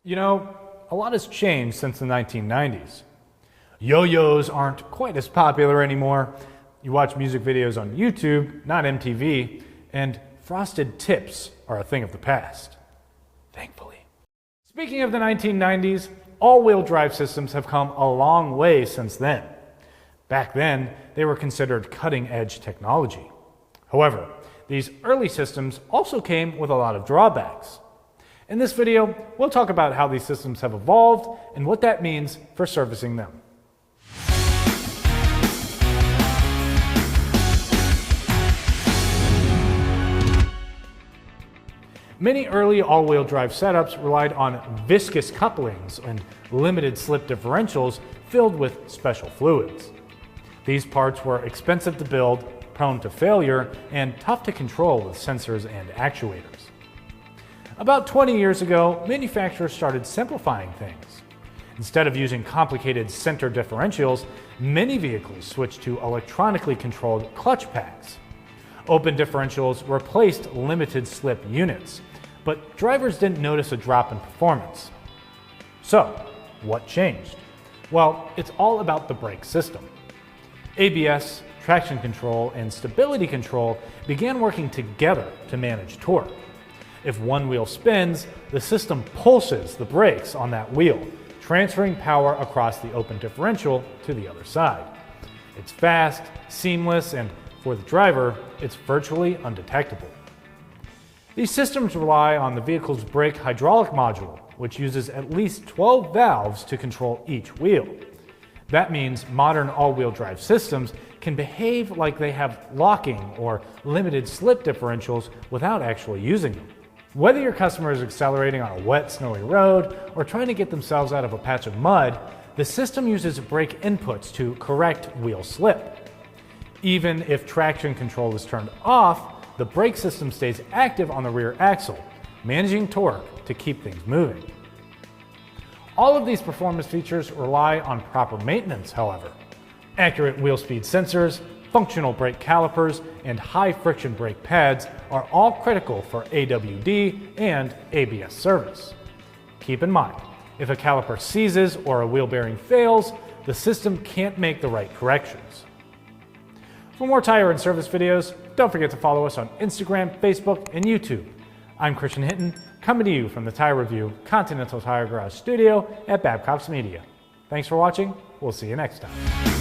You know, a lot has changed since the 1990s. Yo-yos aren't quite as popular anymore. You watch music videos on YouTube, not MTV, and frosted tips are a thing of the past. Thankfully. Speaking of the 1990s, all-wheel drive systems have come a long way since then. Back then, they were considered cutting-edge technology. However, these early systems also came with a lot of drawbacks. In this video, we'll talk about how these systems have evolved and what that means for servicing them. Many early all-wheel drive setups relied on viscous couplings and limited slip differentials filled with special fluids. These parts were expensive to build, prone to failure, and tough to control with sensors and actuators. About 20 years ago, manufacturers started simplifying things. Instead of using complicated center differentials, many vehicles switched to electronically controlled clutch packs. Open differentials replaced limited slip units, but drivers didn't notice a drop in performance. So, what changed? Well, it's all about the brake system. ABS, traction control, and stability control began working together to manage torque. If one wheel spins, the system pulses the brakes on that wheel, transferring power across the open differential to the other side. It's fast, seamless, and for the driver, it's virtually undetectable. These systems rely on the vehicle's brake hydraulic module, which uses at least 12 valves to control each wheel. That means modern all-wheel drive systems can behave like they have locking or limited slip differentials without actually using them. Whether your customer is accelerating on a wet, snowy road or trying to get themselves out of a patch of mud, the system uses brake inputs to correct wheel slip. Even if traction control is turned off, the brake system stays active on the rear axle, managing torque to keep things moving. All of these performance features rely on proper maintenance, however. Accurate wheel speed sensors, functional brake calipers, and high-friction brake pads are all critical for AWD and ABS service. Keep in mind, if a caliper seizes or a wheel bearing fails, the system can't make the right corrections. For more tire and service videos, don't forget to follow us on Instagram, Facebook, and YouTube. I'm Christian Hinton, coming to you from the Tire Review Continental Tire Garage studio at Babcock's Media. Thanks for watching. We'll see you next time.